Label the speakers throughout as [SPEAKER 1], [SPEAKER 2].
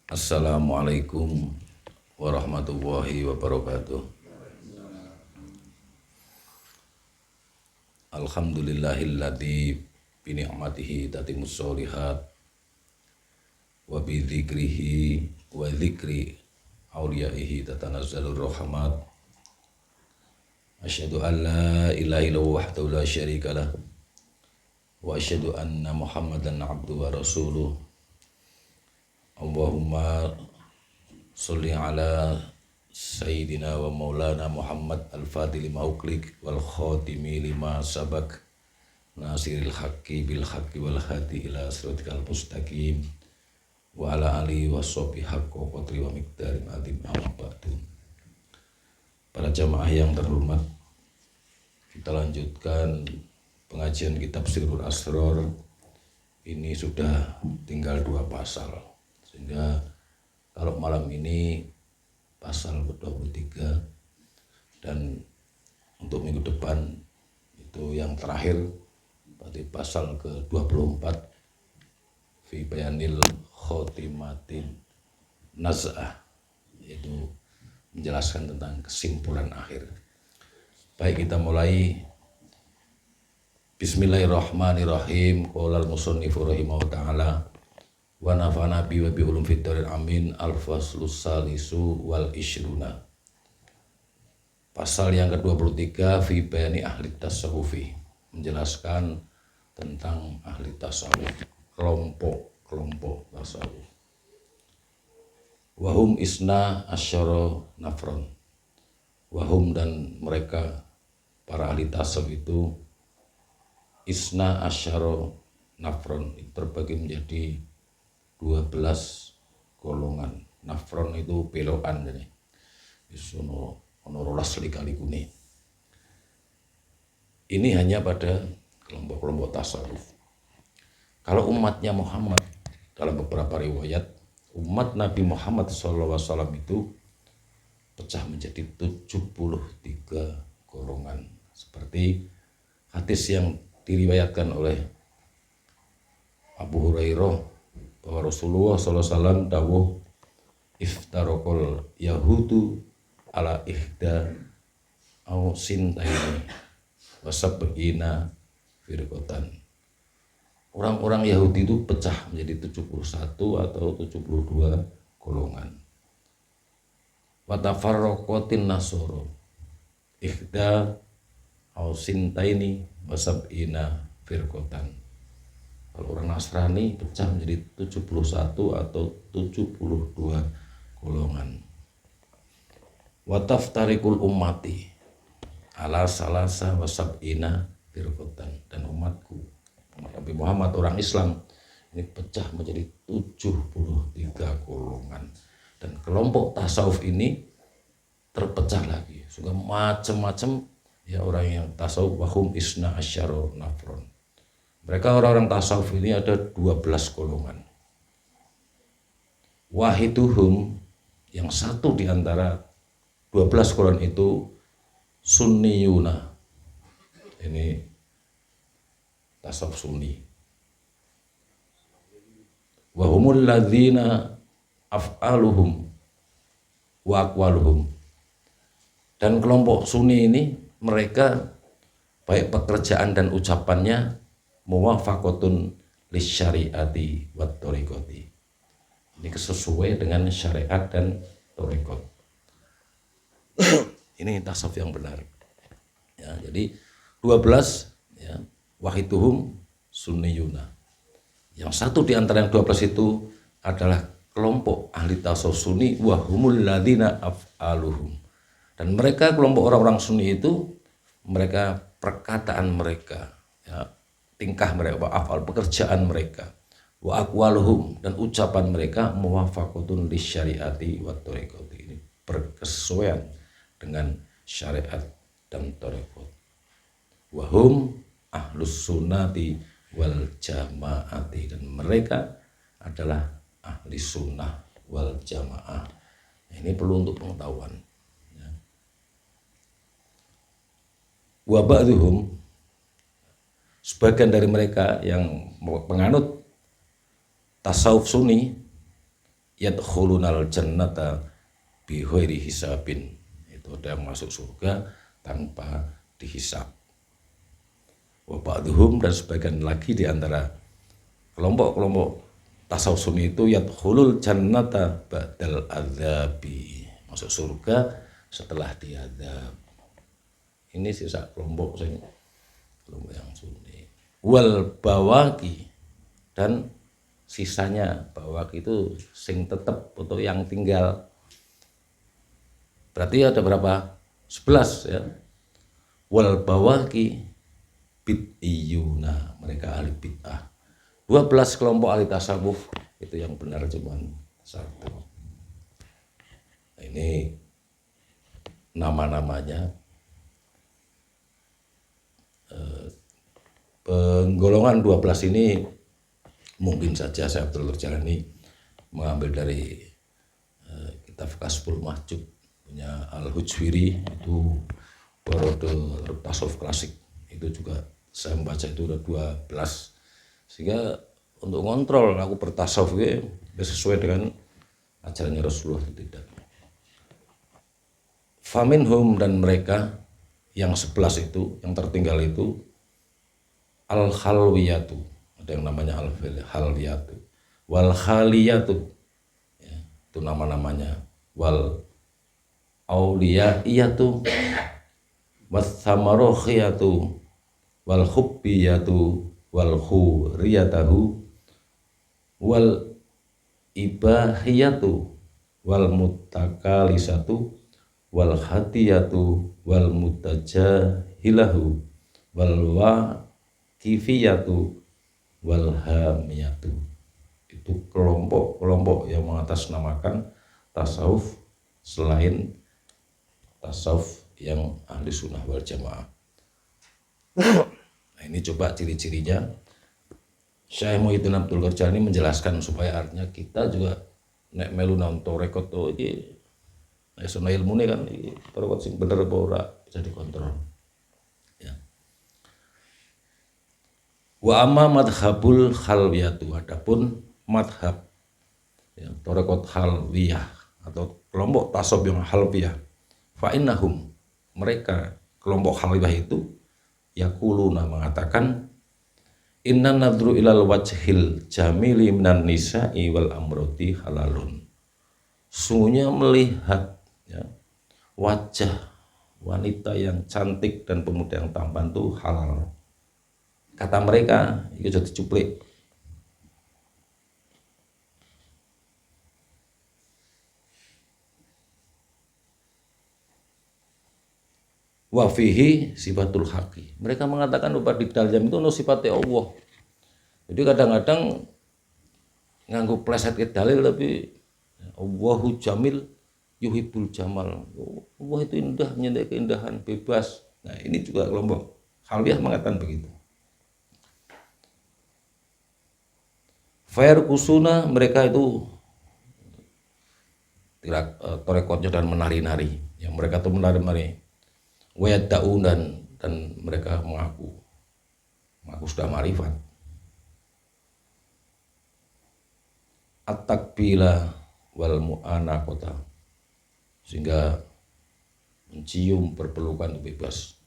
[SPEAKER 1] Assalamualaikum warahmatullahi wabarakatuh. Alhamdulillahilladzi bi ni'matihi tatimmus sholihat wa bi dzikrihi wa dzikri auliyaihi tatanazzalur rahmat. Asyhadu an la ilaha illallah wahdahu la syarikalah wa asyhadu anna Muhammadan abduhu wa rasuluh. Allahumma sholli ala Sayyidina wa maulana Muhammad al-Fatih lima uqlik wal khatimi lima sabak nasiril haqqi bil haqqi wal hadi ila siratikal mustaqim wa ala alihi wa sahbihi haqqa qadri wa miqdarin azim. Amma ba'du. Para jamaah yang terhormat, kita lanjutkan pengajian kitab Sirrul Asrar. Ini sudah tinggal 2 pasal, sehingga kalau malam ini pasal ke-23 dan untuk minggu depan itu yang terakhir berarti pasal ke-24 fi bayanil khotimatin naz'ah, yaitu menjelaskan tentang kesimpulan akhir. Baik, kita mulai. Bismillahirrahmanirrahim. Qala al-musannifu rahimahu ta'ala wa nafa'ana bi wa bi ulum fid daril amin. Al-faslus salisu wal ishruna. Pasal yang ke-23 fi bayani ahli tasawufi, menjelaskan tentang ahli tasawuf, kelompok tasawuf. Wahum isna asyara nafron. Wahum, dan mereka para ahli tasawuf itu isna asyara nafron, terbagi menjadi 12 golongan. Nafron itu belokan, jadi isono rolas kali kuni. Ini hanya pada kelompok-kelompok tasawuf. Kalau umatnya Muhammad, dalam beberapa riwayat umat Nabi Muhammad SAW itu pecah menjadi 73 golongan, seperti hadis yang diriwayatkan oleh Abu Hurairah bahwa Rasulullah SAW dawuh iftaraqal yahudu ala ihda au sintaini wa sab'ina firqatan. Orang-orang Yahudi itu pecah menjadi 71 atau 72 golongan. Wa tafarraqatin nasara ihda au sintaini wa sab'ina firqatan. Kalau orang Nasrani pecah menjadi 71 atau 72 golongan. Wa taftarikul ummati ala salasa wa sab'ina firqatan, dan umatku, umat Nabi Muhammad orang Islam ini pecah menjadi 73 golongan. Dan kelompok tasawuf ini terpecah lagi, sehingga macam-macam ya orang yang tasawuf. Wahum isna asyara nafron. Mereka orang-orang tasawuf ini ada 12 golongan. Wahiduhum, yang satu di antara 12 golongan itu sunniyuna. Ini tasawuf sunni. Wahumul ladzina af'aluhum wa aqwaluhum. Dan kelompok sunni ini mereka baik pekerjaan dan ucapannya muwafaqatun lisyariati wat thariqati. Ini sesuai dengan syariat dan thariqat. Ini tasawuf yang benar. Ya, jadi 12 ya, wahiduhum sunniyuna. Yang satu di antara yang 12 itu adalah kelompok ahli tasawuf sunni, wahumul ladzina af'aluhum. Dan mereka kelompok orang-orang sunni itu, mereka perkataan mereka, ya, tingkah mereka, wa afal, pekerjaan mereka, wa aqwaluhum, dan ucapan mereka muwafaqatun lisyariati wat thariqati. Ini berkesesuaian dengan syariat dan thariqat. Wa hum ahlus sunnati wal jamaati, dan mereka adalah ahli sunnah wal jamaah. Ini perlu untuk pengetahuan. Wa ba'dhum, sebagian dari mereka yang penganut tasawuf sunni yadkhulunal jannata bi ghairi hisabin. Itu ada yang masuk surga tanpa dihisab. Wa ba'dhum, dan sebagian lagi di antara kelompok-kelompok tasawuf sunni itu yadkhulul jannata ba'dal adzabi, masuk surga setelah diadzab. Ini sisa kelompok yang sunni. Wal bawaki, dan sisanya bawaki itu sing tetep atau yang tinggal. Berarti ada berapa? 11 ya. Wal bawaki bid'iyuna, mereka ahli bid'ah. 12 kelompok ahli tasawuf itu yang benar cuman satu. Nah, ini nama-namanya. Penggolongan 12 ini mungkin saja saya Abdul Jalani mengambil dari kitab Kasbul Mahjub punya Al-Hujwiri, itu periode tasawuf klasik. Itu juga saya membaca itu udah 12, sehingga untuk ngontrol aku bertasawuf sesuai dengan ajarannya Rasulullah atau tidak. Faminhum, dan mereka yang 11 itu, yang tertinggal itu al-khalwiyatu, ada yang namanya al-khalwiyatu, wal khaliyatu, ya, itu nama-namanya, wal auliyatu, wassamarokhiyatu, wal hubbiyatu, wal khuriyatahu, wal ibahiyatu, wal mutakalisatu, wal hatiyatu, wal mutajahilahu, wal wakifiyatu, wal hamiyatu. Itu kelompok-kelompok yang mengatasnamakan tasawuf selain tasawuf yang ahli sunnah wal jamaah. Nah, ini coba ciri-cirinya. Syekh Muhyiddin Abdul Qadir ini menjelaskan supaya artinya kita juga nek melu nonton rekod to iki sono ilmune kan iki rekod sing bener apa ora bisa dikontrol. Ya. Wa amma madhabul khalwiyatu, adapun madhab ya, rekod khalwiyah atau kelompok tasawuf yang khalwiyah, fa innahum, mereka kelompok khalwiyah itu yaquluna, mengatakan inna nadru ilal wajhil jamili minan nisa'i wal amroti halalun. Sungguhnya melihat ya, wajah wanita yang cantik dan pemuda yang tampan itu halal. Kata mereka, itu jadi cuplik. Wafihi sifatul haqi. Mereka mengatakan bahwa di dalam itu no sifatnya Allah. Jadi kadang-kadang nganggo pleset ke dalil, tapi Allahu jamil yuhibbul jamal. Allah itu indah, nyendek keindahan, bebas. Nah, ini juga kelompok khalwiyah mengatakan begitu. Fair kusuna, mereka itu tidak torekotnya dan menari-nari. Yang mereka tuh menari-nari. Wayaddaun, dan mereka mengaku sudah marifat. At-takbila wal mu'anaqata, sehingga mencium perpelukan bebas.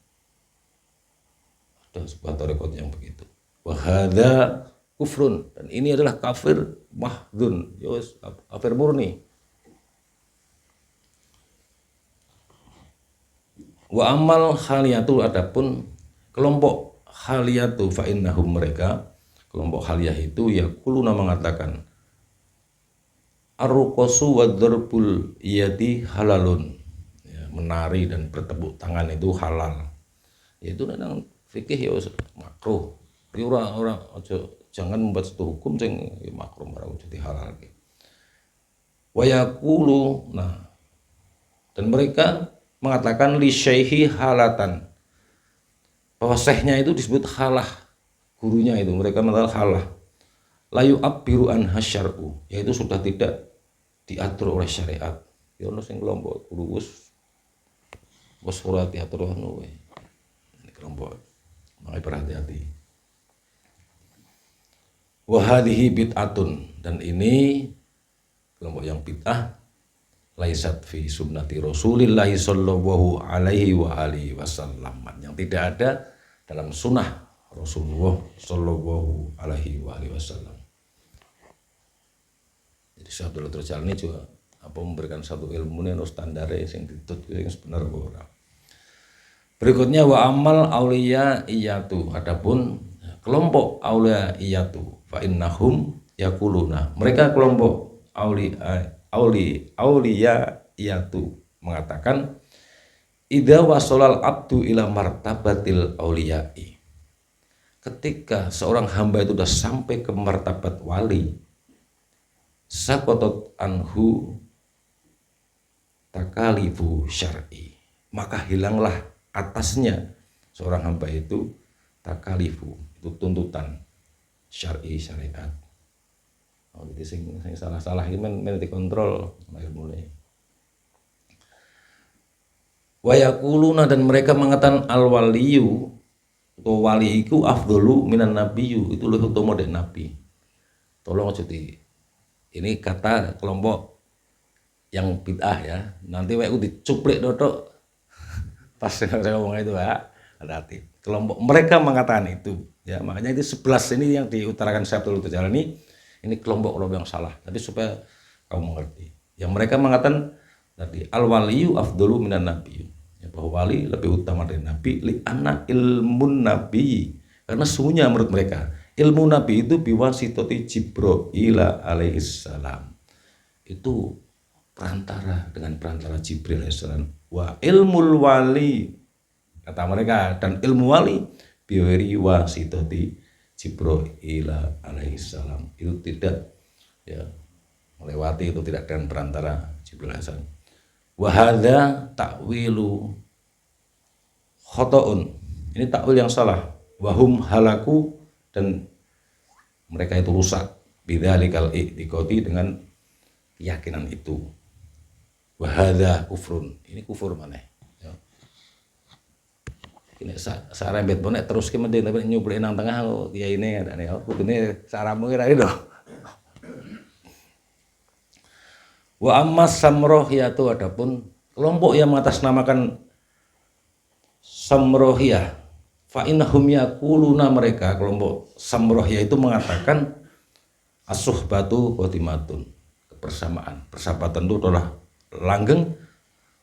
[SPEAKER 1] Ada sebuah tarekat yang begitu. Wa hadza kufrun, dan ini adalah kafir mahdun, yos kafir murni. Wa amal khaliyatu, adapun kelompok khaliyatu fa innahum, mereka kelompok khaliyah itu yaquluna, mengatakan ar-ruqsu wa dzarbul yadi halalun, ya, menari dan bertepuk tangan itu halal. Yaitu nang fikih ya makruh. Tapi orang jangan membuat satu hukum sing makruh marang jadi halal. Wa yaqulu, nah, dan mereka mengatakan li syaihi halatan, bahwa syekhnya itu disebut halah, gurunya itu mereka mengatakan halah, layu abbiru an hasyar'u, yaitu sudah tidak diatur oleh syariat. Ya ono sing kelompok guru wis ora diatur anu ini kelompok makanya berhati-hati. Wa hadhihi bid'atun, dan ini kelompok yang bid'ah, laisat fi sunnati Rasulillahi sallallahu alaihi wa alihi wasallam, yang tidak ada dalam sunnah Rasulullah sallallahu alaihi wa alihi wasallam. Jadi Syekh Abdul Qadir Jalani juga memberikan satu ilmu yang standare sing ditut yang sebenar ora. Berikutnya wa amal auliya iyatu, adapun kelompok auliya iyatu fa innahum yaquluna, mereka kelompok auliya iyatu mengatakan idza wasolal abdu ila martabatil auliyai, ketika seorang hamba itu sudah sampai ke martabat wali, sakotot anhu takalifu syar'i, maka hilanglah atasnya seorang hamba itu takalifu, itu tuntutan syar'i, syariat. Jadi sing salah-salah iki men dikontrol ilmune. Wa yaquluna, dan mereka mengatakan al waliyu atau wali iku afdalu minan nabiyyu, itu lebih utama dari nabi. Tolong aja ini kata kelompok yang bid'ah ya. Nanti wae dicuplik dotok pas saya ngomong itu ya. Hati-hati. Kelompok mereka mengatakan itu ya, makanya itu 11 ini yang diutarakan Syekh Abdul Qadir Jalani, ini kelompok yang salah. Tapi supaya kamu mengerti, yang mereka mengatakan tadi al waliyu afdalu minan nabiyyu, ya, bahwa wali lebih utama dari nabi, li anna ilmun nabi, karena sungguhnya menurut mereka ilmu nabi itu biwasitati Jibril alaihissalam, itu perantara dengan perantara Jibril alaihissalam. Wa ilmul wali, kata mereka, dan ilmu wali biwiri wasitati Jibril alaihissalam, itu tidak ya melewati, itu tidak dengan perantara Jibril alaihissalam. Wa hadza ta'wilu khotoun, ini takwil yang salah. Wahum halaku, dan mereka itu rusak bidzalikal i'tiqadi, dengan keyakinan itu. Wa hadza kufrun, ini kufur maneh ya. Ini sarembet bonek terus ki mending tapi nyuplek nang tengah kiai ini ada nih, kudune saramu kira itu. Wa ammas samrohiyatu, adapun kelompok yang mengatasnamakan samrohiyah, fa innahum yaquluna, mereka kelompok samrohiyah itu mengatakan as-suhbatu qadimatun, kebersamaan, persahabatan itu adalah langgeng,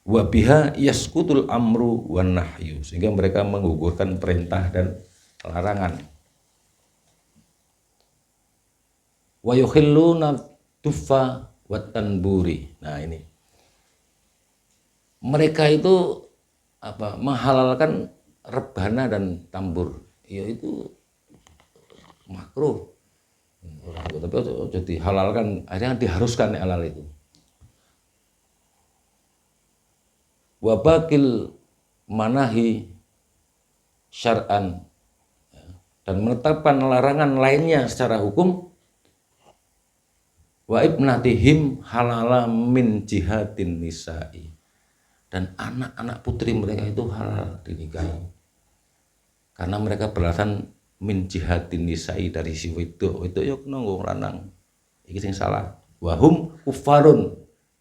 [SPEAKER 1] wa biha yaskutul amru wan nahyu, sehingga mereka menggugurkan perintah dan larangan. Wa yukhilluna tufa wat tanburi, nah ini mereka itu menghalalkan rebana dan tambur, yaitu makruh, tapi jadi halalkan, akhirnya diharuskan halal itu. Wabakil manahi syar'an, dan menetapkan larangan lainnya secara hukum. Wa ibnatihim halala min jihadin nisa'i, dan anak-anak putri mereka itu halal dinikahi karena mereka beralasan min jihadin nisa'i, dari si wedok yo kena nggo lanang, iki sing salah. Wahum kufarun,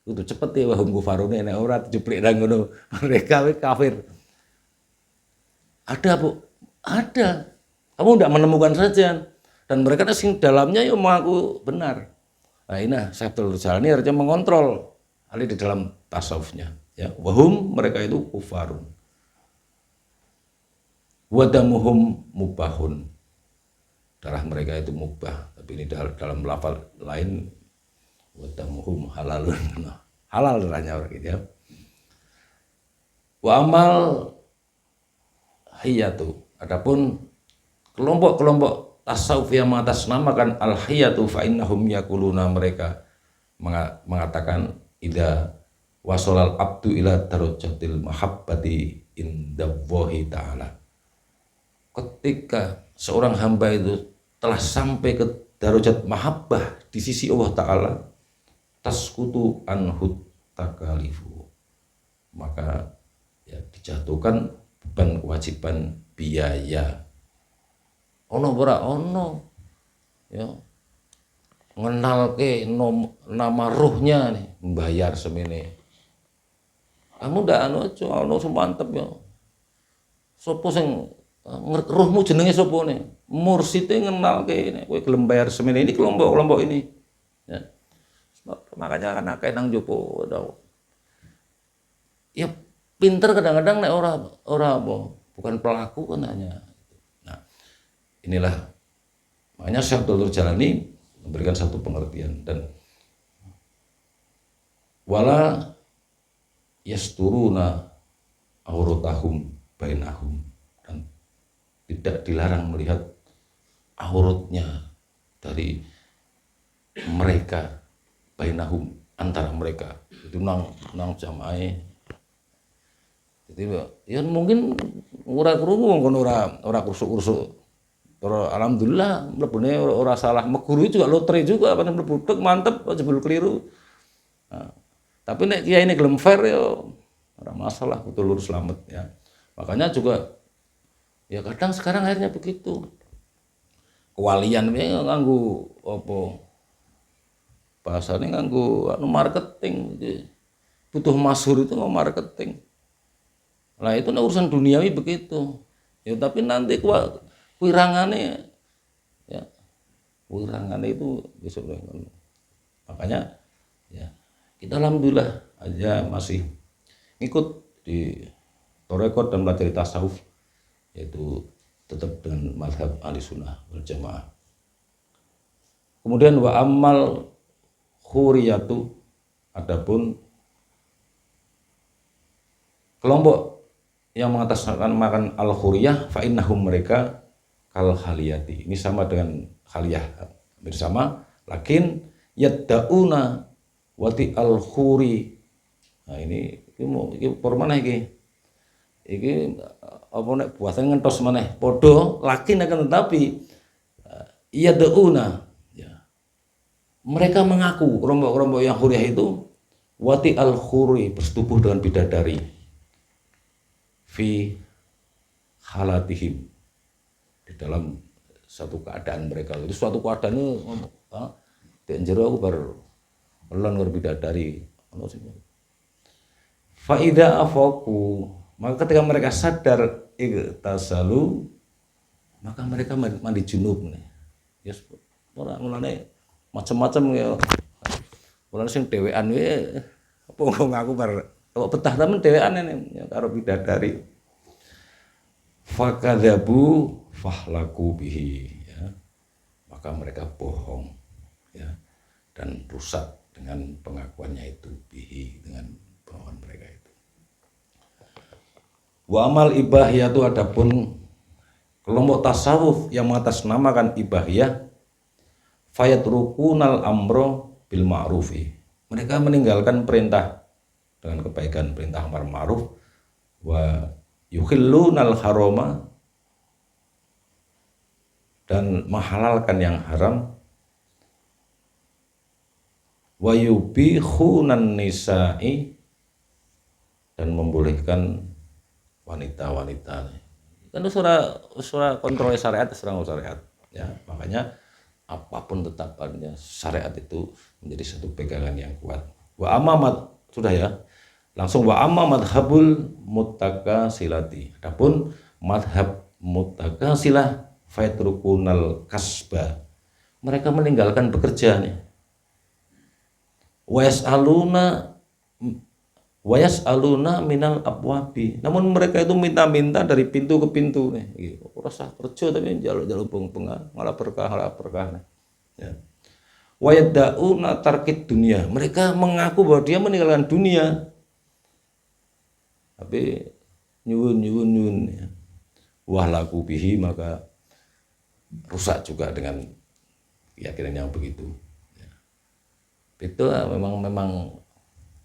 [SPEAKER 1] itu cepet ya, wahum kufarun nek ora dijuplik nang ngono mereka kafir. Ada Bu, ada. Kamu tidak menemukan saja, dan mereka sing dalamnya yo mengaku benar. Nah ini Syekh Abdul Qadir Jalani harusnya mengontrol hal di dalam tasawufnya ya. Wahum, mereka itu kufarun, wadamuhum mubahun, darah mereka itu mubah, tapi ini dalam lafal lain wadamuhum halalun, halal darahnya orang gitu ya. Wa amal hiyatu, adapun kelompok-kelompok tasawuf yang mengatasnamakan al-hiyatu fa innahum yaquluna, mereka mengatakan idza wasolal abdu ila darajatil mahabbati indallahi ta'ala, ketika seorang hamba itu telah sampai ke darajat mahabbah di sisi Allah Ta'ala, taskutu anhut takalifu, maka ya dijatuhkan beban kewajiban biaya. Ono ora ono ya, ngenal ke nama ruhnya nih, membayar semene. Kamu ndak anu aja, anu semantep ya. Sopo sing ruhmu jenenge sopo nih? Mursite ngenal ke nek kowe gelem bayar semene ini kelompok-kelompok ini. Ya. Makanya anak nang jopo ya pinter kadang-kadang nek ora apa, bukan pelaku kan hanya. Nah, inilah makanya Syekh Abdul Jalani memberikan satu pengertian dan wala yasturuna auratahum bainahum, dan tidak dilarang melihat auratnya dari mereka bainahum, antara mereka itu nang jamaah. Jadi ya mungkin ora krungu wong kono ora kusuk-kusuk. Ora alhamdulillah mlebune ora salah. Meguru juga lotre juga apa mlebu mantep jebul keliru. Nah, tapi nek kiai ini gelem fair ya ora masalah, betul lurus selamat ya. Makanya juga ya kadang sekarang akhirnya begitu. Kewalian nganggo apa? Bahasane nganggo marketing. Butuh masyhur itu mau marketing. Nah itu urusan duniawi begitu. Ya tapi nanti wirangane ya wirangane itu besok. Makanya ya kita alhamdulillah aja masih ikut di Torekot dan belajar tasawuf, yaitu tetap dengan mazhab Ahlussunnah wal Jamaah. Kemudian wa amal khuriyatu, adapun kelompok yang mengatasnamakan al-khuriyah fa innahum, mereka kal khaliyati. Ini sama dengan khaliyah, bersama lakin yaddauna wati al-khuri. Nah ini por maneh iki. Iki apa nek buase ngentos maneh padha lakin akan tetapi yaddauna ya. Mereka mengaku kelompok-kelompok yang khuriyah itu wati al-khuri, bersetubuh dengan bidadari. Fi halatihim, di dalam satu keadaan mereka. Itu suatu keadaan itu di jero aku berlon bidadari. Fa idza afaku, maka ketika mereka sadar igtasalu, maka mereka mandi junub nih. Ya ora mulane macam-macam ya. Mulane sing dhewean wae apa ngaku bar kok betah temen dhewean ya karo bidadari. Fakadzabu fahlaku bihi ya. Maka mereka bohong ya dan rusak dengan pengakuannya itu, bihi, dengan pengakuan mereka itu. Wa amal ibahiyah itu, adapun kelompok tasawuf yang mengatasnamakan ibahiyah, fayatrukunal amro bil ma'rufi, mereka meninggalkan perintah dengan kebaikan, perintah amar ma'ruf, wa yukhillunal harama, dan menghalalkan yang haram, wa yubikhunan nisa'i, dan membolehkan wanita-wanita. Kan surah kontrol syariat, syariat ya. Makanya apapun tetapannya syariat itu menjadi satu pegangan yang kuat. Wa amamat, sudah ya. Langsung wa amma madhabul muttakasilati. Adapun madhab muttakasilah fayatrukunal kasba, mereka meninggalkan bekerja nih. Wa yas'aluna minal abwabi, namun mereka itu minta-minta dari pintu ke pintu nih. Ora usah kerja tapi njaluk-njaluk beng-bengan, malah berkah nih. Ya. Wa yad'una tarkid dunia, mereka mengaku bahwa dia meninggalkan dunia. Tapi nyuwun ya. Wahlaku bihi, maka rusak juga dengan keyakinan yang begitu ya. Itu memang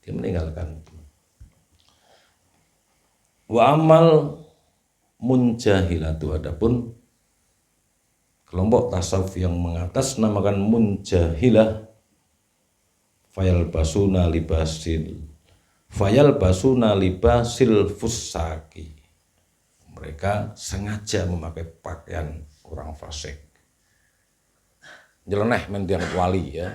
[SPEAKER 1] dia meninggalkan. Wa amal munjahilatu, adapun kelompok tasawuf yang mengatasnamakan munjahilah, fayalbasuna libasil fusaki, mereka sengaja memakai pakaian orang fasik. nyeleneh men dianggap wali ya.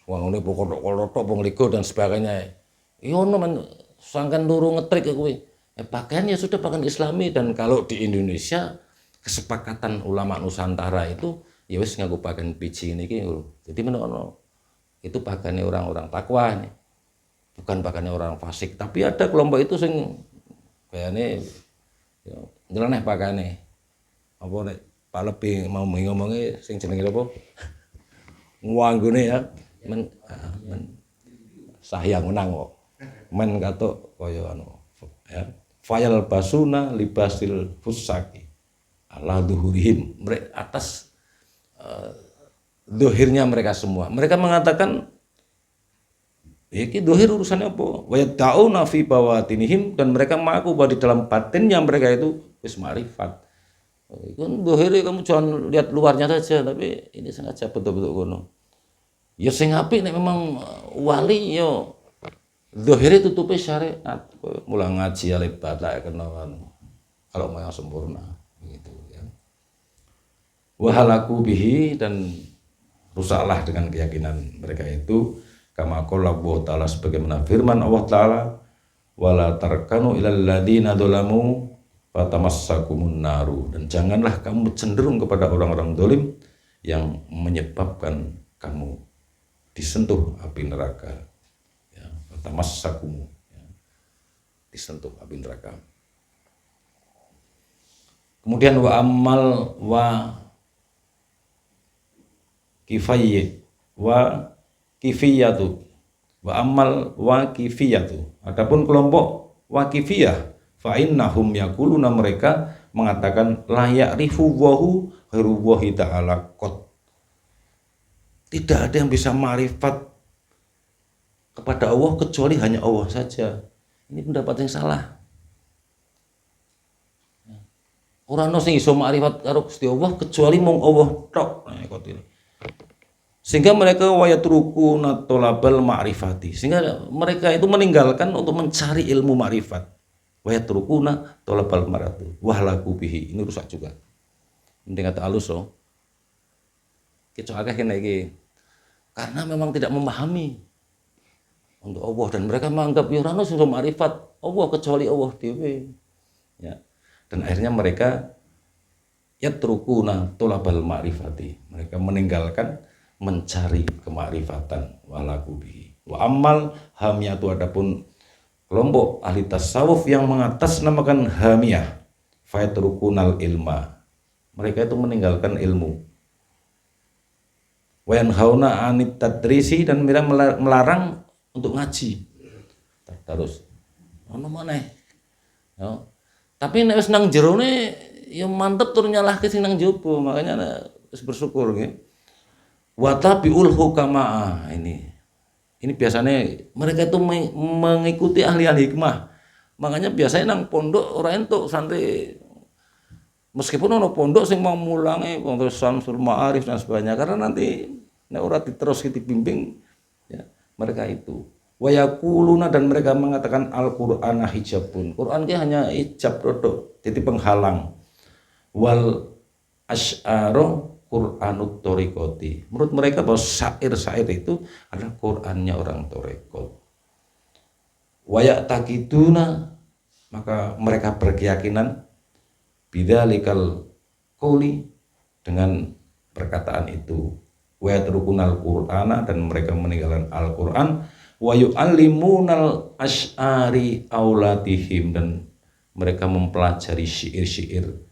[SPEAKER 1] Wong ngene pokok-pokok pengligo dan sebagainya. Iya ono men sangkan turu ngetrik kowe. Pakaian ya sudah pakaian Islami, dan kalau di Indonesia kesepakatan ulama Nusantara itu ya wis nganggo pakaian piji niki lho. Jadi menono itu pakaiannya orang-orang takwa nih. Bukan pakaiannya orang fasik, tapi ada kelompok itu sing kayaknya ya, nyeleneh pakaiannya. Apa nek Pak Lebih mau ngomongnya sing jenenge apa? Ngwanggone ya men sahyang menang kok. Men katok kaya anu ya. Fayal basuna libasil fusaki ala duhurihim, mereka atas dohirnya mereka semua. Mereka mengatakan iki dohir urusannya apa? Wa yad'una fi bawatinihim, dan mereka mengaku bahwa di dalam batinnya mereka itu wis ma'rifat. Itu dohir kamu jangan lihat luarnya saja, tapi ini sengaja betul-betul kono. Ya sing apik nek memang wali yo dohire tutupe syariat. Mulang ngaji alebat lah kena kalau mau yang sempurna gitu ya. Wa halaku bihi, dan rusaklah dengan keyakinan mereka itu. Kama qala Allah Ta'ala, sebagaimana firman Allah Ta'ala, wala tarkanu ilal ladzina dzalamu fatamassakumun naru, dan janganlah kamu cenderung kepada orang-orang zalim yang menyebabkan kamu disentuh api neraka ya, fatamassakumu ya, disentuh api neraka. Kemudian wa amal wa kifiyatu wa amal wakifiyatu, adapun kelompok wakifiyah fa innahum yaquluna, mereka mengatakan la ya'rifu wahu ghairu wahi ta'ala qad, tidak ada yang bisa ma'rifat kepada Allah kecuali hanya Allah saja. Ini pendapat yang salah. Orang sing iso ma'rifat karo Gusti Allah kecuali mung Allah tok. Nah, sehingga mereka wayatruku natolabal ma'rifati, sehingga mereka itu meninggalkan untuk mencari ilmu ma'rifat. Wayatruku natolabal ma'rifati wahlaku bihi, ini rusak juga. Mending kata alus loh. Kecuali kena iki. Karena memang tidak memahami untuk Allah, dan mereka menganggap ya ora ono sing ma'rifat Allah kecuali Allah dhewe. Ya. Dan akhirnya mereka yatrukuna tolabal ma'rifati, mereka meninggalkan mencari kemakrifatan walaku bihi. Wa amal hamiyatu, adapun kelompok ahli tasawuf yang mengatasnamakan hamiyah fayatrukunal ilma, mereka itu meninggalkan ilmu. Wa yanhauna anit tadrisi, dan mereka melarang untuk ngaji terus ono maneh ya. Tapi nek wis nang jerone ya mantep tur nyalahke sing nang jaba, makanya wis bersyukur nggih. Wa tabiul hukama, ini biasanya mereka itu mengikuti ahli-ahli hikmah. Makanya biasanya nang pondok ora entuk santri, meskipun ono pondok sing mau mulangi pondok Samsul Ma'arif dan sebagainya, karena nanti nek ora diterus dibimbing ya, mereka itu wa yaquluna, dan mereka mengatakan Al-Qur'ana hijabun, Quran ki hanya hijab rodok, jadi penghalang. Wal asy'aru Qur'anut Thoriqati, menurut mereka bahwa syair-syair itu adalah Qur'annya orang Thoriqat. Wa ya'taqiduna, maka mereka berkeyakinan bidzalikal qauli, dengan perkataan itu. Wa yatrukunal Qur'ana, dan mereka meninggalkan Al-Qur'an. Wa yu'allimunal asy'ari aulatihim, dan mereka mempelajari syair-syair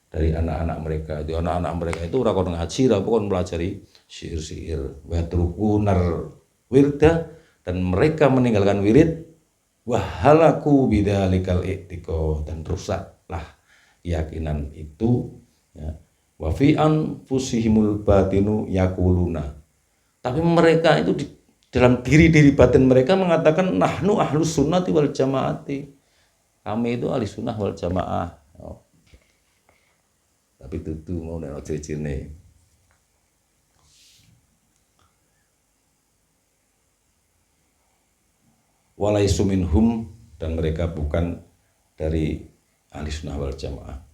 [SPEAKER 1] dari anak-anak mereka. Itu anak-anak mereka itu ora kon ngaji, ora kon pelajari syair-syair. Wa yatrukunar wirda, dan mereka meninggalkan wirid. Wa halaku bidzalikal i'tiqad, dan rusaklah keyakinan itu ya. Wa fi anfusihimul batinu yaquluna, tapi mereka itu di dalam diri batin mereka mengatakan nahnu ahlus sunnati wal jamaati, kami itu ahli sunnah wal jamaah. Tapi tutu mau nek ciri-cirine. Walaisu minhum, dan mereka bukan dari ahli sunnah wal jamaah.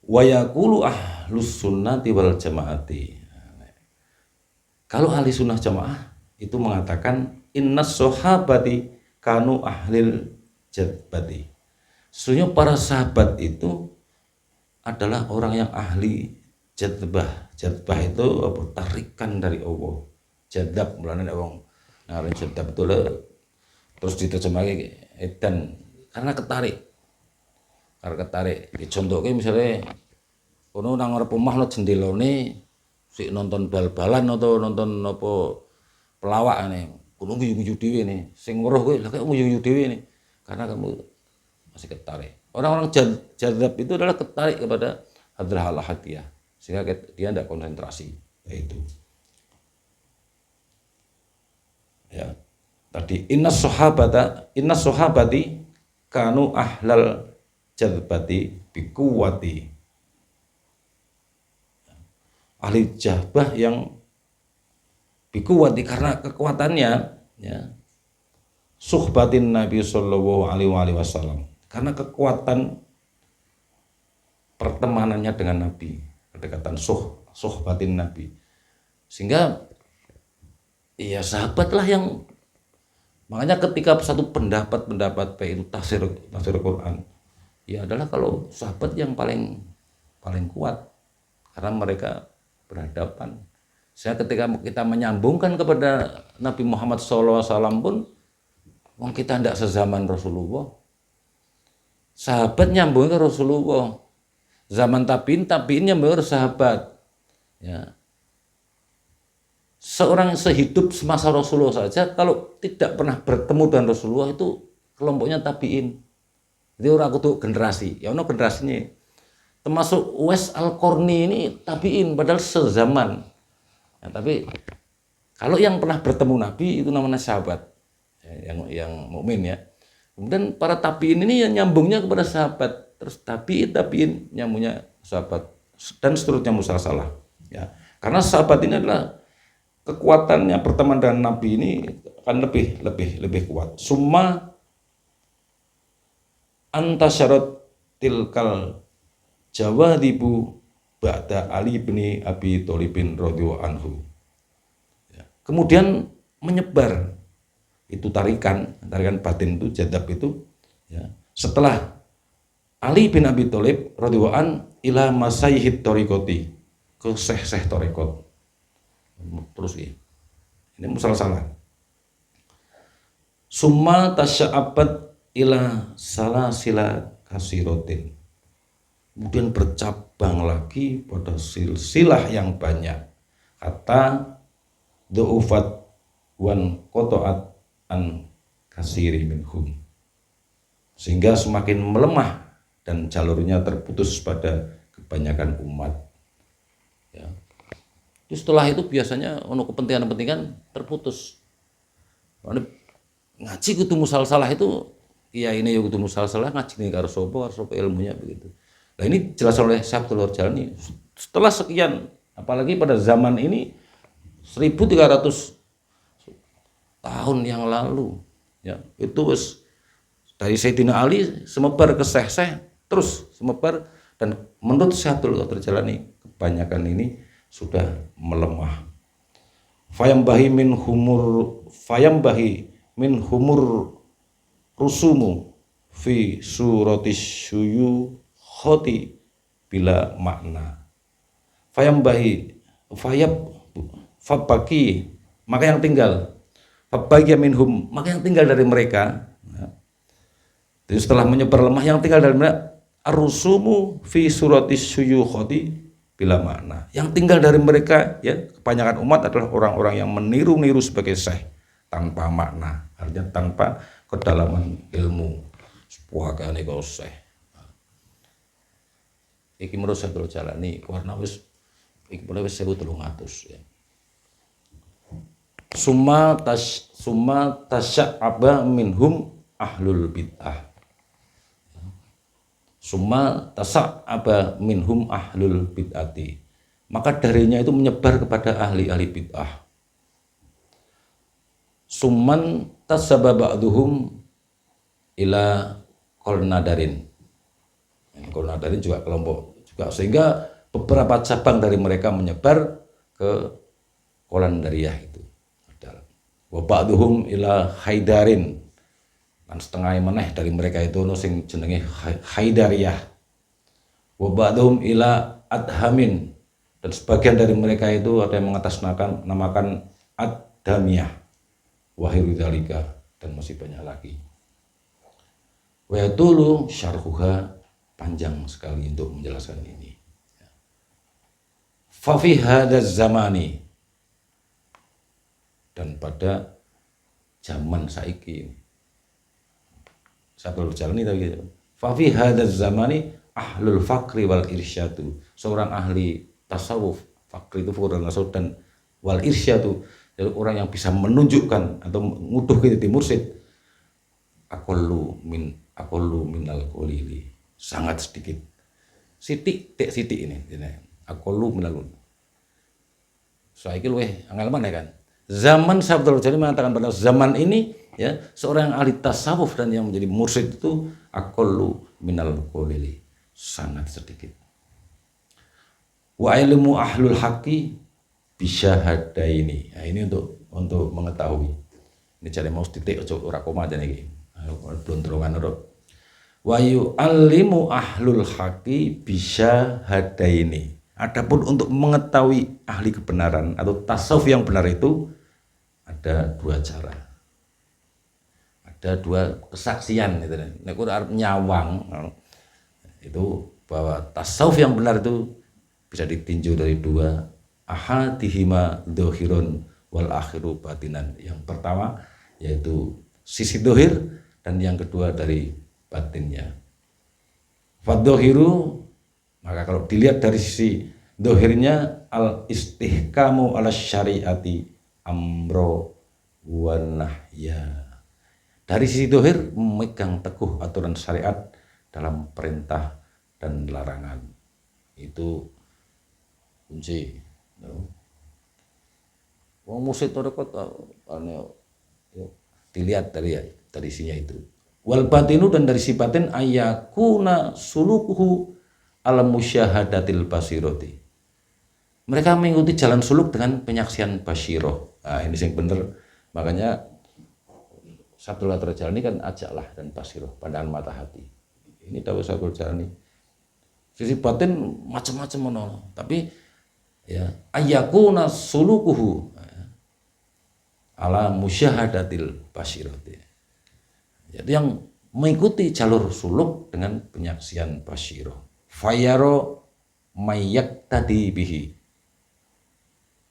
[SPEAKER 1] Wa yaqulu ahlus sunnati wal jamaati, Kalau ahli sunnah jamaah itu mengatakan innas sahabati kanu ahlil jadbati. Sesungguhnya para sahabat itu adalah orang yang ahli jadbah. Jadbah itu apa? Tarikan dari Allah. Jadab mulane wong ngaran jadab itu terus diterjemahkan edan karena ketarik. Karena ketarik. Dicontohke misalnya ono nang ngarep omah ana jendelane sik nonton bal-balan atau nonton apa pelawak nih. Kudu guyu-guyu dhewe nih. Sing weruh kowe lha kok guyu-guyu dhewe nih. Karena kamu masih ketarik. Orang-orang jadab itu adalah ketarik kepada hadrah al-ahadiyah sehingga dia tidak konsentrasi. Itu ya tadi innas sahabati kanu ahlal jadbati biquwati, ahli jahbah yang biquwati karena kekuatannya, ya, suhbatin Nabi Sallallahu Alaihi Wasallam, karena kekuatan pertemanannya dengan Nabi, kedekatan suhbatin Nabi, sehingga ya sahabatlah yang, makanya ketika satu pendapat baik itu tafsir Quran, ya adalah kalau sahabat yang paling kuat karena mereka berhadapan. Saya ketika kita menyambungkan kepada Nabi Muhammad SAW pun, wong kita tidak sezaman Rasulullah. Sahabat nyambung ke Rasulullah. Zaman tabiin nyambung ke sahabat. Ya. Seorang sehidup semasa Rasulullah saja kalau tidak pernah bertemu dengan Rasulullah itu kelompoknya tabiin. Jadi orang kudu generasi. Ya ono generasinya. Termasuk Uwais Al-Qarni ini tabiin padahal sezaman. Ya, tapi kalau yang pernah bertemu Nabi itu namanya sahabat, ya, yang mukmin ya. Kemudian para tabiin ini yang nyambungnya kepada sahabat, terus tabiin nyambungnya sahabat dan seterusnya musalsalah. Ya, karena sahabat ini adalah kekuatannya pertemanan dengan Nabi ini akan lebih kuat. Summa antasyarat tilkal jawadibu ba'da Ali bin Abi Thalibin radhiyallahu anhu. Ya. Kemudian menyebar itu tarikan batin itu jadab itu, ya. Setelah Ali bin Abi Thalib radhiyallahu an ila masaihid thariqati, ke syekh thariqat. Terus ini musalsalah. Summa tasya'abat ila salasila kasiratin. Kemudian bercabang lagi pada silsilah yang banyak. Kata du'ufat wan qata'at an kasiri minhum. Sehingga semakin melemah dan jalurnya terputus pada kebanyakan umat. Ya. Setelah itu biasanya ono kepentingan terputus. Ngaji kudu musalsalah itu, ya ini ya kudu musalsalah ngaji nih karo sapa ilmunya begitu. Nah ini jelas oleh Syekh Abdul Jalani. Setelah sekian, apalagi pada zaman ini 1300 tahun yang lalu, ya itu dari Sayyidina Ali semebar ke Syekh terus semebar, dan menurut Syekh Abdul Jalani kebanyakan ini sudah melemah. Fayambahi min humur rusumu fi suratis syuyu khoti bila makna. Fabaki, maka yang tinggal. Fabaki minhum, maka yang tinggal dari mereka. Jadi setelah menyebar lemah, yang tinggal dari mereka arusumu fi suratis syuyu khoti bila makna. Yang tinggal dari mereka, ya kebanyakan umat adalah orang-orang yang meniru-niru sebagai syekh tanpa makna, artinya tanpa kedalaman ilmu. Sepuhakane kau syekh. Iki menurut Syekh Abdul Jalani warna wis iki mulai wis 1300 ya. Summa tasya'aba minhum ahlul bid'ah. Summa tasa'aba minhum ahlul bid'ati. Maka darinya itu menyebar kepada ahli-ahli bid'ah. Summan tasaba ba'duhum ila Qolnadarin. Qolnadarin juga kelompok juga, sehingga beberapa cabang dari mereka menyebar ke Qalandariyah itu adalah wa ba'duhum ila Haidarin, kan setengah meneh dari mereka itu ono sing jenenge Haidariyah, wa ba'duhum ila Adhamin, dan sebagian dari mereka itu ada yang namakan Ad-Damiyah, wahiru dzalika, dan masih banyak lagi. Wa yatulu syarhuha, panjang sekali untuk menjelaskan ini. Fa fi hadzal zamani, dan pada zaman saiki ini Sabtul Jalani tadi, fa fi hadzal zamani ahlul fakri wal irsyadu, seorang ahli tasawuf. Fakri itu fuqara dan wal irsyadu, jadi orang yang bisa menunjukkan atau nguduh ke titik mursyid. Aqallu minal qalili, sangat sedikit. Sidik ini. Aqallu minal. Saiki luweh angel maneh kan. Zaman Sabtul Jalani mengatakan pada zaman ini ya, seorang yang ahli tasawuf dan yang menjadi mursyid itu aqallu minal qalili, sangat sedikit. Wa ilmu ahlul haqqi bisyahadaini. Nah, ini untuk mengetahui. Ini cari mau titik ora koma aja nih. Belum terungan ora. Wa yu'allimu ahlul haqqi bisyahadaini. Adapun untuk mengetahui ahli kebenaran atau tasawuf yang benar itu ada dua cara. Ada dua kesaksian itu. Nek arep nyawang itu bahwa tasawuf yang benar itu bisa ditinjau dari dua, ahadihima dohirun wal akhiru batinan. Yang pertama yaitu sisi dohir, dan yang kedua dari batinnya. Faddohiru, maka kalau dilihat dari sisi dohirnya, al istihkamu ala syariati amro wa nahya. Dari sisi dohir, memegang teguh aturan syariat dalam perintah dan larangan. Itu kunci. Wong mursyid tarekat dilihat dari isinya itu. Wal batinu, dan dari si batin ayakuna sulukuhu ala musyahadatil basirati. Mereka mengikuti jalan suluk dengan penyaksian basyirah. Nah, ini yang bener. Makanya Sabtul Jalani kan ajaklah dan basyirah, pandangan mata hati. Ini dawuh Sabtul Jalani. Sisi batin macam-macam menolong, tapi ya ayakuna sulukuhu ala musyahadatil basyirati. Jadi yang mengikuti jalur suluk dengan penyaksian basyirah. Fayaro mayak tadi bihi,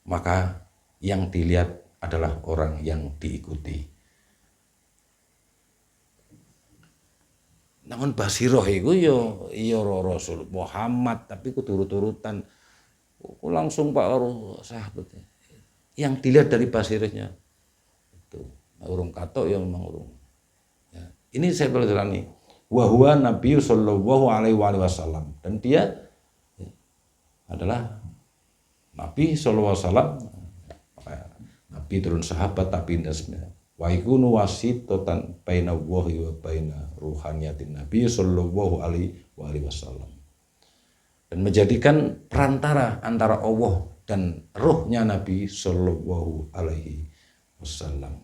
[SPEAKER 1] maka yang dilihat adalah orang yang diikuti. Namun basyirah itu ya Rasul Muhammad, tapi kuturut-turutan. Langsung Pak sahabat. Yang dilihat dari basyirahnya itu urung katok ya memang urung. Ya. Ini saya pelajari. Wa huwa Nabi sallallahu alaihi wasallam, dan dia adalah Nabi sallallahu alaihi wasallam. Nabi turun sahabat tapi dasnya. Wa yakunu wasitatan baina Allahi wa baina ruhaniyatin Nabi sallallahu alaihi wasallam. Dan menjadikan perantara antara Allah dan ruhnya Nabi sallallahu alaihi wasallam.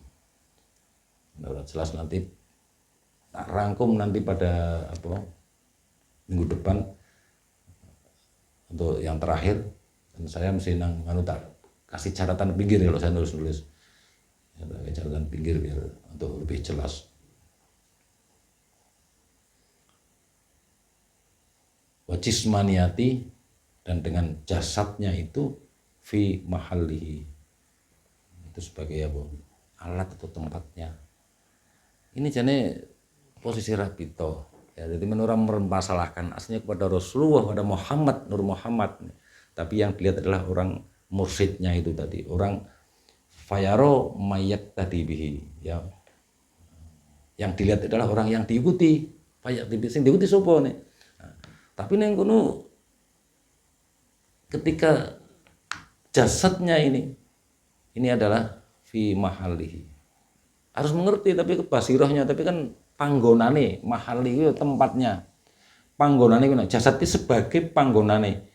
[SPEAKER 1] Nah, jelas nanti tak rangkum nanti pada minggu depan untuk yang terakhir, dan saya mesti tak kasih catatan pinggir kalau saya nulis. Catatan pinggir biar untuk lebih jelas. Wajismaniyati, dan dengan jasadnya itu fi mahallihi, itu sebagai alat atau tempatnya. Ini jane posisi rabito ya, jadi menurut mempermasalahkan aslinya kepada Rasulullah, pada Muhammad, Nur Muhammad, tapi yang dilihat adalah orang mursyidnya itu tadi, orang fayaro mayat tadi bihi ya, yang dilihat adalah orang yang diikuti. Fayat sing diikuti sapa nih. Tapi neng kono ketika jasadnya ini adalah fi mahalihi, harus mengerti, tapi basirahnya, tapi kan panggonane mahalihi tempatnya, panggonane jasad itu sebagai panggonane.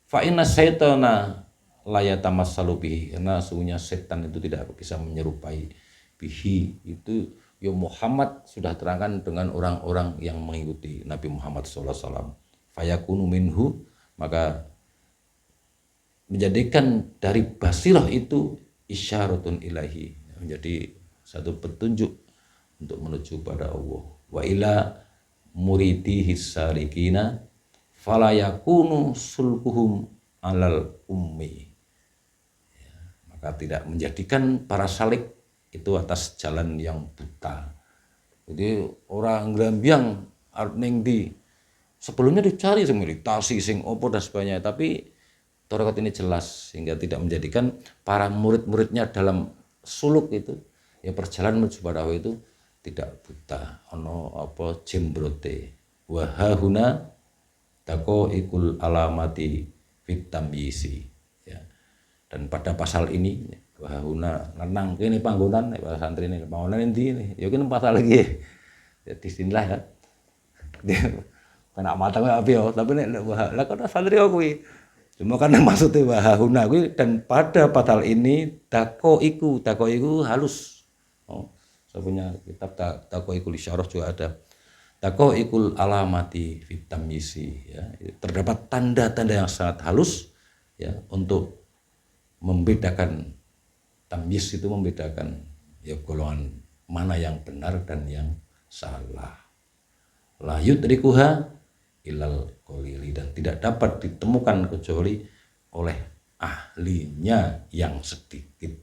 [SPEAKER 1] Fa inna syaitana layatamassalu bihi, karena sesungguhnya setan itu tidak bisa menyerupai bihi, itu ya Muhammad sudah terangkan dengan orang-orang yang mengikuti Nabi Muhammad SAW. Fayakunu minhu, maka menjadikan dari basirah itu isyaratun ilahi, menjadi satu petunjuk untuk menuju pada Allah. Wa ila muridihi sarikina fala yakunu sulkuhum alal ummi, ya, maka tidak menjadikan para salik itu atas jalan yang buta. Jadi orang Grambiang ning di sebelumnya dicari sing meditasi sing opo dan sebagainya, tapi tarekat ini jelas sehingga tidak menjadikan para murid-muridnya dalam suluk itu, ya perjalanan menuju pada Allah itu tidak buta, ono apa jembrote. Wa hahuna taqaikul alamati fit tamyisi, ya. Dan pada pasal ini wa hahuna nenang kene panggonan nek para santri ini panggonan endi ini ya kene pasal lagi ya di sinilah ya kena mata apa ya, tapi nek lah kok santri kuwi cuma karena maksudnya wa hahuna kuwi, dan pada pasal ini taqaiku halus. Saya punya kitab Taqaikul Isyarah juga ada. Taqaikul alamati fit tamyisi, ya. Terdapat tanda-tanda yang sangat halus, ya, untuk membedakan. Tamyiz itu membedakan, ya, golongan mana yang benar dan yang salah. La yudrikuha ilal qalili, dan tidak dapat ditemukan kecuali oleh ahlinya yang sedikit.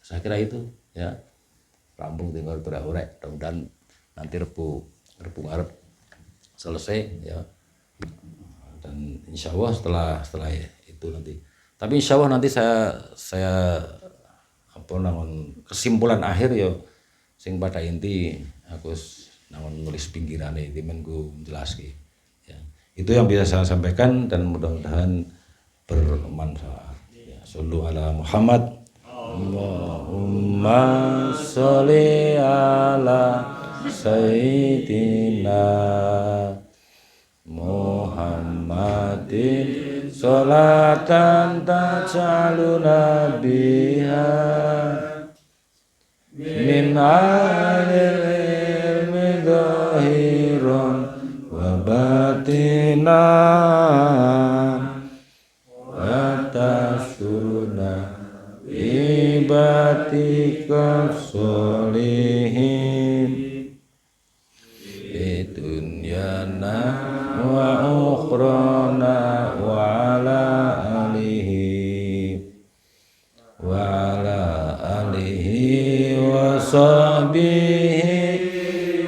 [SPEAKER 1] Saya kira itu, ya. Rampung tinggal berak-urek, mudah-mudahan nanti Rebu ngarep selesai, ya. Dan insya Allah setelah itu nanti. Tapi insya Allah nanti saya apa namun kesimpulan akhir ya, sing pada inti aku namun nulis pinggirane iki men ku jelaske, ya. Itu yang bisa saya sampaikan dan mudah-mudahan bermanfaat. Ya, sallu ala Muhammad. Allahumma sholli ala sayyidina Muhammadin sholatan taj'aluna biha min alil ilmi dhahiran wa batinan wa tasuruna ibatika sholihin fi dunyana wa ukhrana wa ala alihi wa sahbihi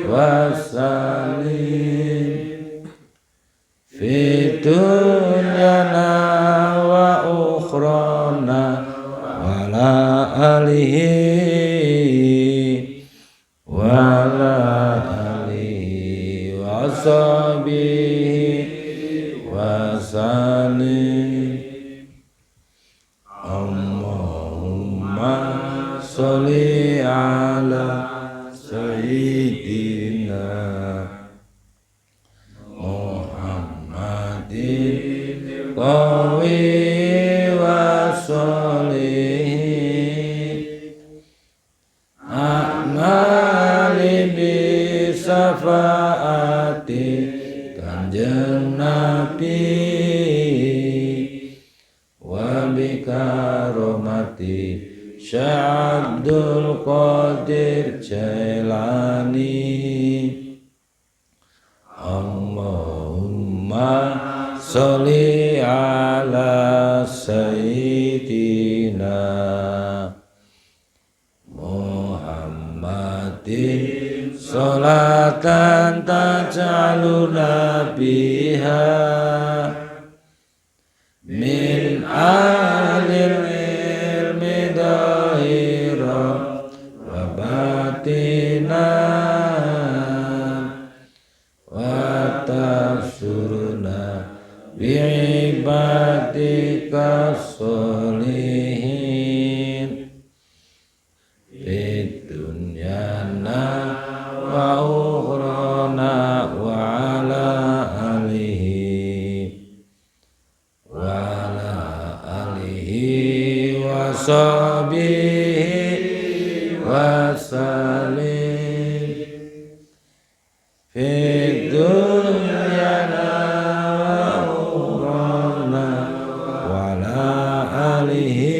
[SPEAKER 1] wa salim fi dunyana wa ukhrana alihi wa alihi wa sahbihi wa salim. Allahumma sholli ala sayyidina Muhammadin qawi wa sholih syafaati kanjeng Nabi wa bikaromati Syekh Abdul Qadir Jailani. Allahumma sholli ala sayyidina Muhammadin sholatan taj'aluna biha min alil ilmi dhahira wa batina wa tafsuruna bi'ibadika sholihin fid dunyana wa ukhrana wa ala alihi wa ala salim fid dunyana wa ukhrana wa ala alihi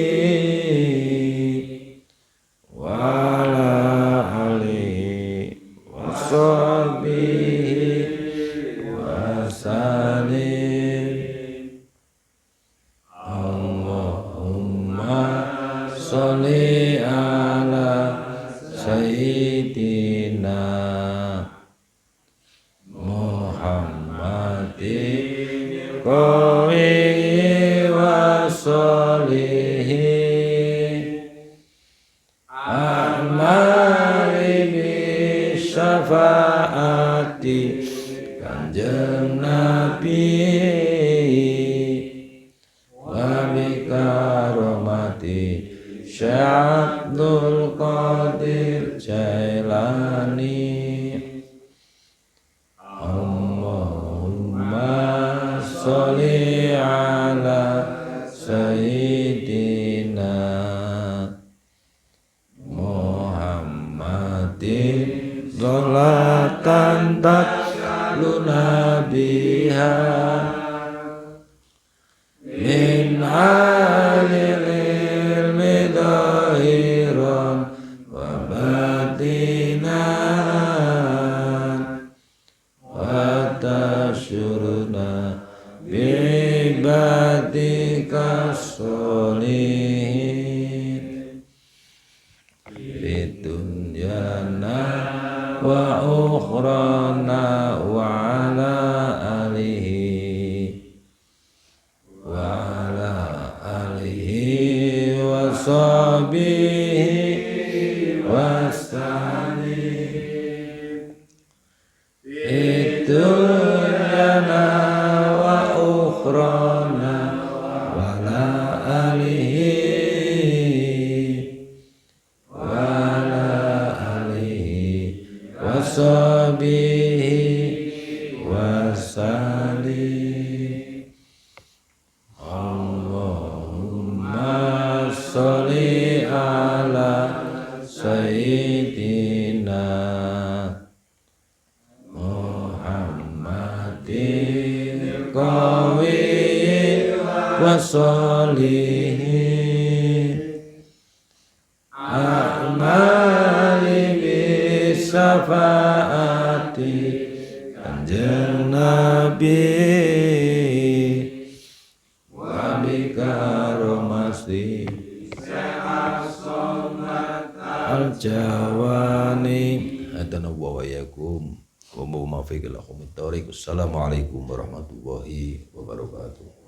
[SPEAKER 1] wa ala alihi wa sahbihi wa salim. Allahumma sholli ala sayyidina Muhammadin qawi wa sholihin amali bi syafaati kanjeng Nabi wa bi karomati Syekh Abdul Qadir Jailani. Allahumma sholli ala sayyidina Muhammadin sholatan tatluna biha min alil ilmi dhahiran wa batinan wa tasyurna bi'ibadika sholihin bidunyana wa ukhrana wa ala alihi wa ala alihi wa sahbihi wa salim dunyana wa ukhrana wa ala alihi wa ala alihi wa sahbihi wa salim. Allahumma sholli ala sayyidina Muhammadin qawi wa sholihin amali bi syafaati kanjeng Nabi wa bi karomati al-jawani hadana wa yakum wa muwaffiq ila qomit thoriq. Assalamualaikum warahmatullahi wabarakatuh.